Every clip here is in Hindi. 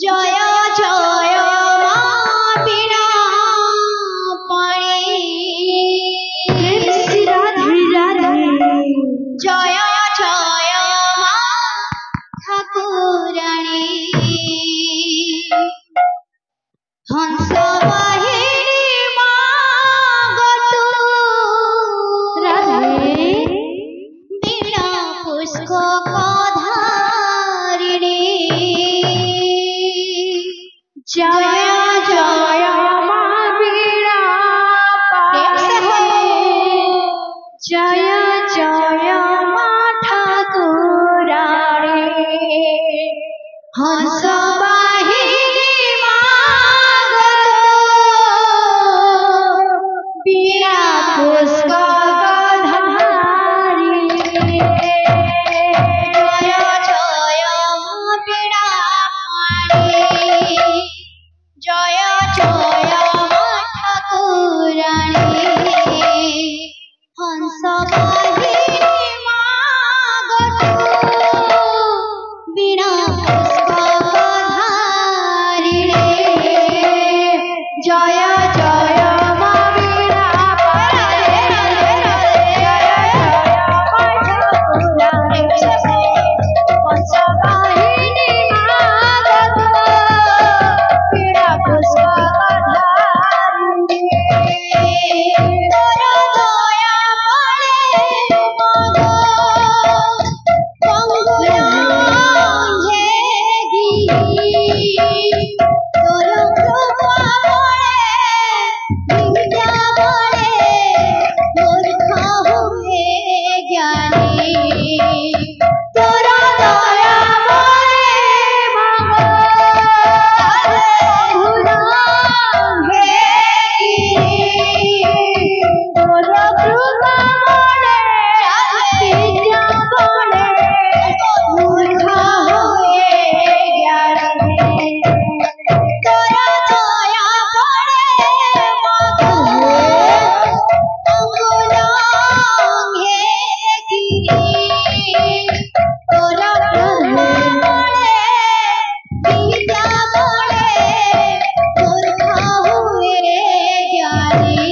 জয় জয় মা বীণা পাণি রাধে রাধে জয় জয় মা ঠাকুরানী হংস বাহিনী মা গত রাধে বীণা পুষ্পক ধারিণী জয় জয় মা বীণা পাণি জয় জয় মা ঠাকুরানী হংস বাহিনী মা গত বীণা পুষ্পক ধারিণী জয় জয় মা বীণা পাণি জয় জয় মা ঠাকুরানী হংস বাহিনী মা গত বীণা পুষ্পক ধারিণী জয় জয় মা বীণা পাণি জয় জয় মা ঠাকুরানী হংস বাহিনী মা গত বীণা পুষ্পক ধারিণী তোর দয়া বলে মগো গঙ্গুরাঙ্গে গিরি তোর কৃপা বলে বিদ্যা বলে মূর্খ হয়ে জ্ঞানী তোর দয়া বলে মগো গঙ্গুরাঙ্গে গিরি তোর কৃপা বলে বিদ্যা বলে মূর্খ হয়ে জ্ঞানী তোর দয়া বলে মগো গঙ্গুরাঙ্গে গিরি তোর কৃপা বলে বিদ্যা বলে মূর্খ হয়ে জ্ঞানী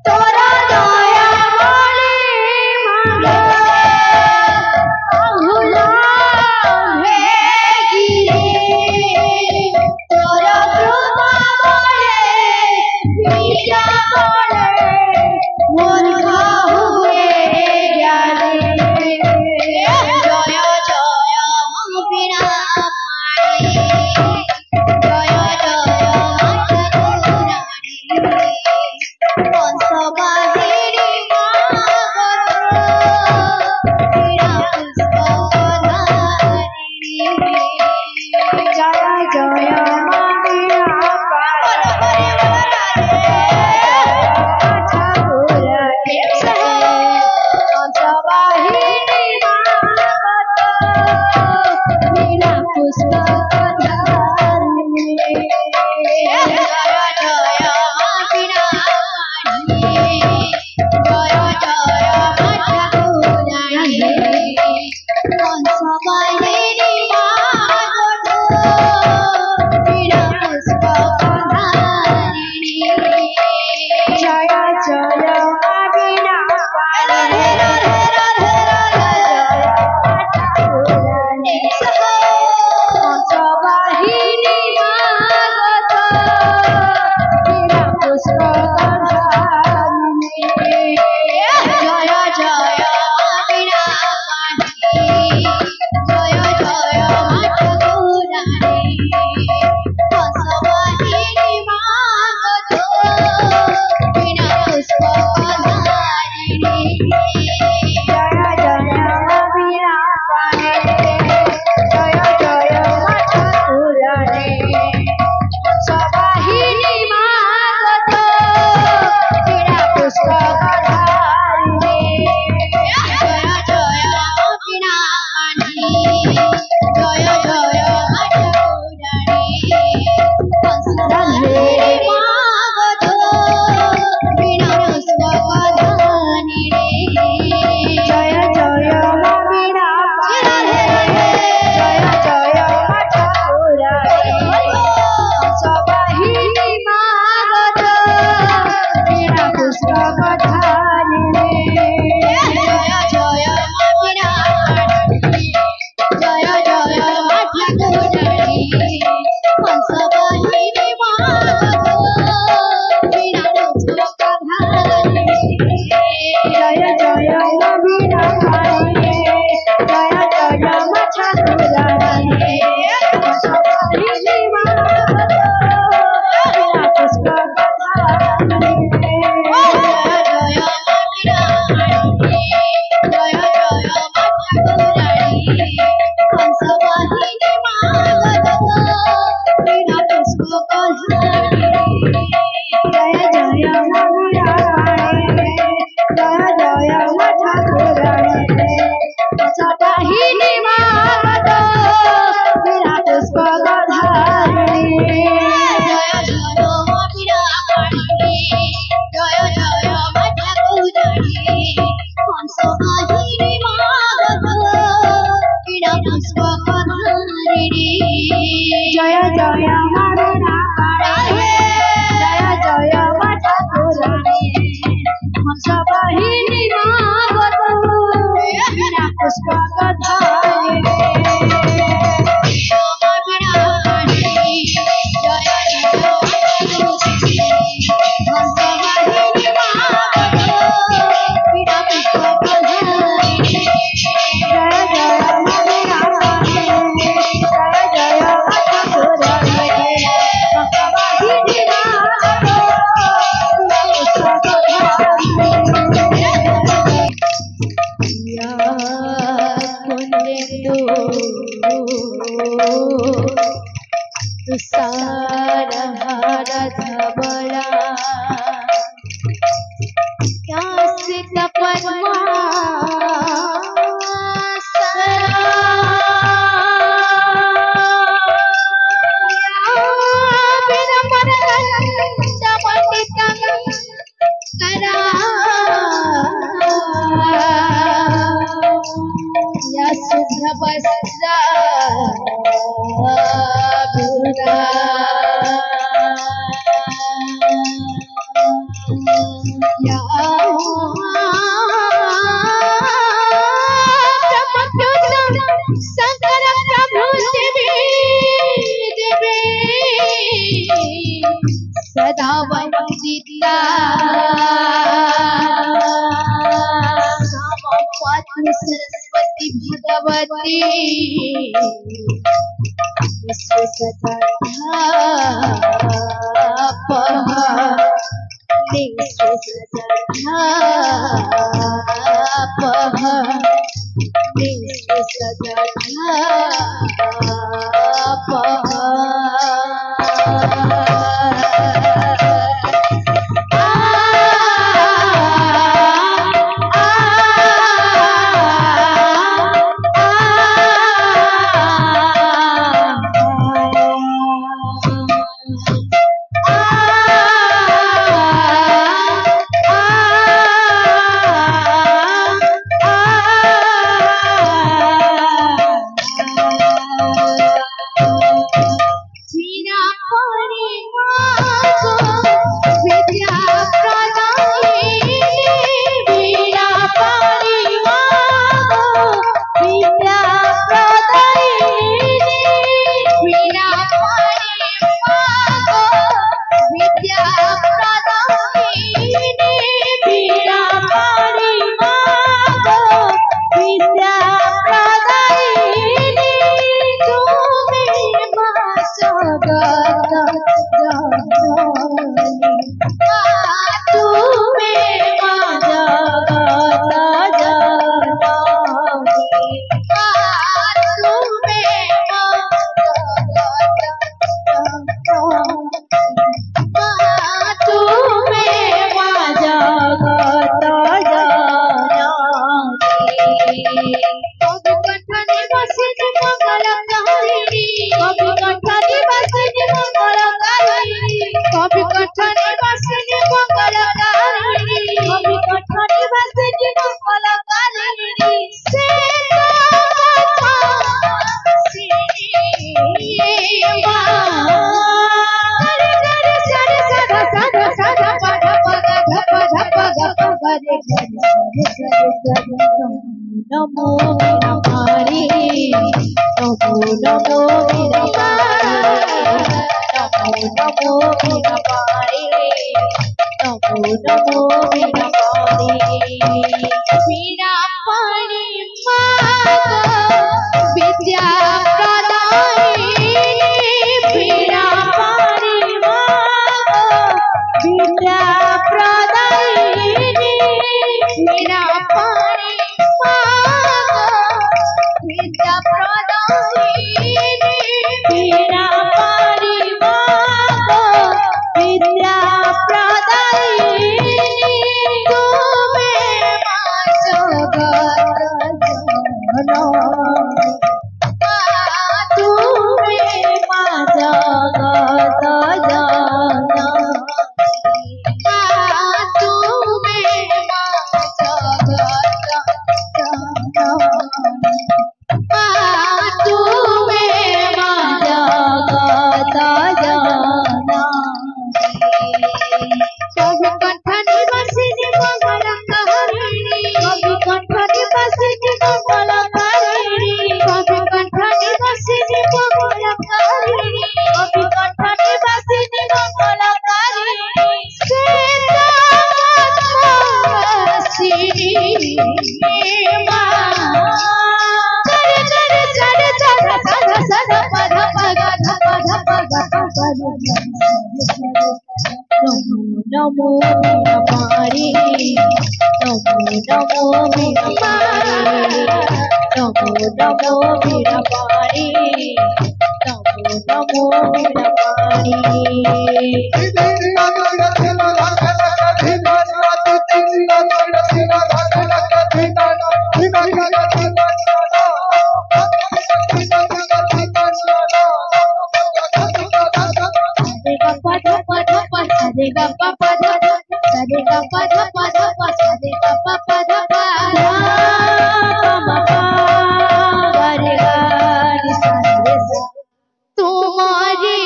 তোর দয়া বলে মগো গঙ্গুরাঙ্গে গিরি তোর কৃপা বলে বিদ্যা বলে মূর্খ হয়ে জ্ঞানী জয় জয় মা বীণা পাণি জয় জয় মা ঠাকুরানী হংস বাহিনী মা গত বীণা পুষ্পক ধারিণী জয় জয় মা বীণা পাণি ঠাকুরানী হংস বাহিনী মা গত বীণা পুষ্পক ধারিণী জয় জয় মা বীণা পাণি জয় জয় মা ঠাকুরানী হংস বাহিনী মা গত सरस्वती भगवती नमो मीरा पारी नमो नमो मीरा पारी नमो मीरा पारी नमो नमो मीरा पारी मीरा पारी माता विद्या प्रदायिनी मीरा पारी माता विद्या प्रदायिनी मीरा पारी विद्या प्रदायिनी मीरा पारी माता विद्या प्रदायिनी नमो Veenapani Namo Namo Veenapani Namo Namo Veenapani Namo Namo Veenapani Sade ga pa pa dha pa sade ga pa dha pa dha pa sade ga pa pa dha pa dha ma pa ga re ga ni sa re sa तुम्हारी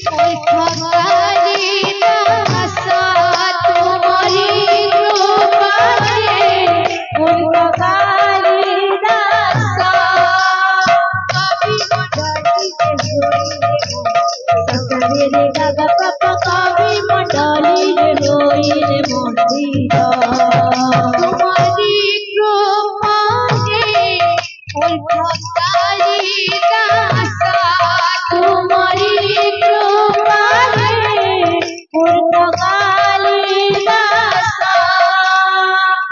कोई ठगारी ना सा तुम्हारी कोई ठगारी ना सा कभी मंडली रे गा गा पापा कभी मंडली रे होई रे मंदिरा तुम्हारी कृपा रे कोई ठगारी ना सा तुम्हारी कृपा रे कोई ठगारी ना सा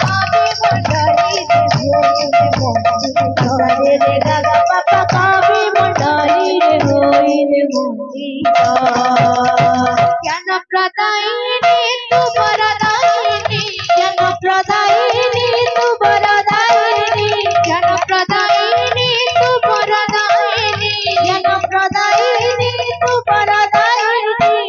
कभी मंडली रे होई रे मंदिरा रे गा गा पापा कभी मंडली रे होई रे मंदिरा ज्ञान प्रदायिनी तू वरदायिनी ज्ञान प्रदायिनी तू वरदायिनी ज्ञान प्रदायिनी तू वरदायिनी ज्ञान प्रदायिनी तू वरदायिनी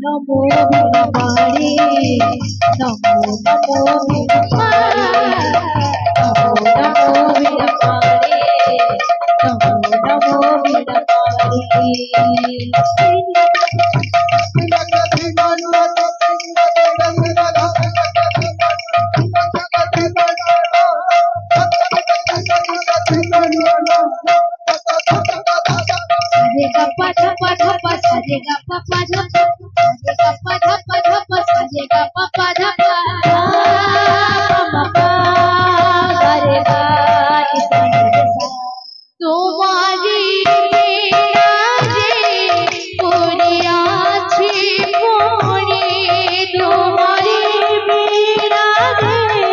नमो Veenapani Namo Namo Veenapani Namo Namo Veenapani Namo Namo Veenapani Sade ga pa dha pa dha pa sade ga pa pa dha pa sade ga pa dha pa dha pa sade ga pa pa dha pa ma pa ga re ga ni sa re sa तुम्हारी वीणा रे पूरी आछी पूरी तुम्हारी वीणा रे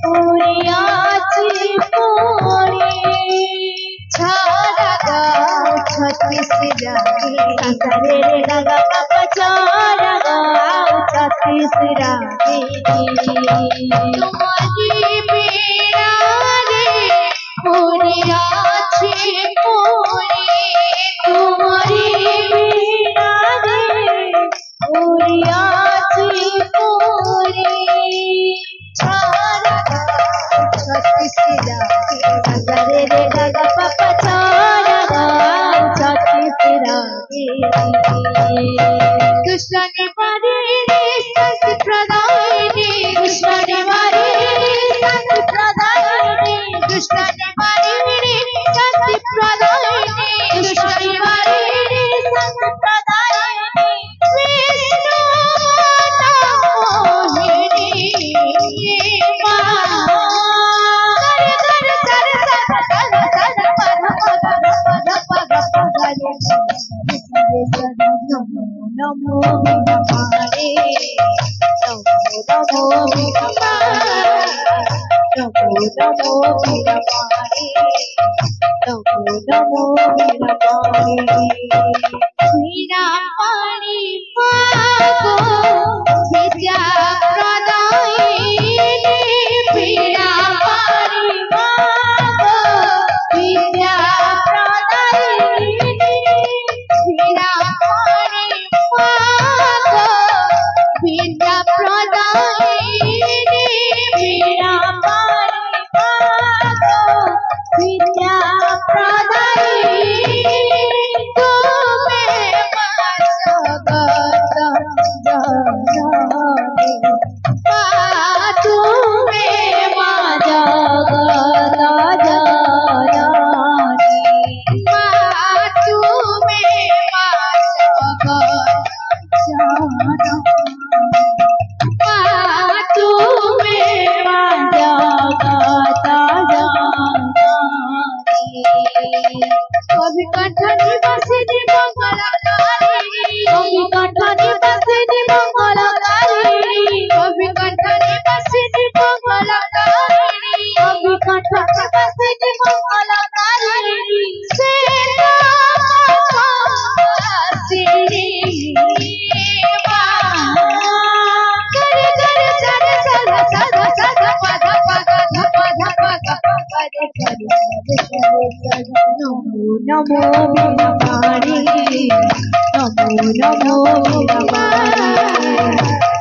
पूरी आछी पूरी छाड़ा गाओ छत्तीस रागी रे रे गा गा पापा छाड़ा गाओ छत्तीस रागी तुम्हारी वीणा रे पूरी आछी पूरी तुम्हारी वीणा रे पूरी आछी पूरी छाड़ा गाओ छत्तीस रागी रे रे गा गा पापा छाड़ा गाओ छत्तीस रागी कृष्ण ने मारी संत प्रदायिनी कृष्ण ने मारी संत प्रदायिनी कृष्ण ने मारी संत प्रदायिनी कृष्ण ने मारी संत प्रदायिनी विष्णु मोहिनी नमो वीणापाणि नमो नमो वीणापाणि नमो नमो वीणापाणि नमो नमो वीणापाणि वीणापाणि मागो विद्या प्रदायिनी वीणापाणि मागो विद्या प्रदायिनी वीणापाणि मागो विद्या प्रदायिनी वीणापाणि मागो विद्या प्रदायिनी तुम नमो वीरवाणी नमो नमो वीरवाणी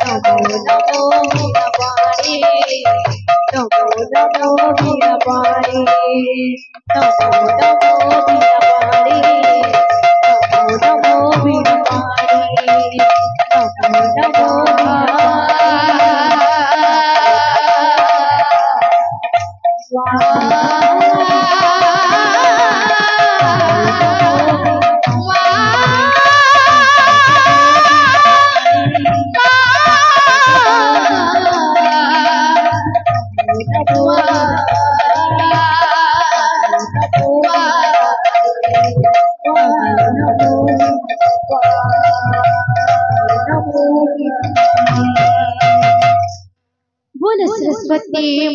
नमो नमो वीरवाणी नमो नमो वीरवाणी नमो नमो वीरवाणी नमो नमो वीरवाणी नमो नमो बोल सरस्वती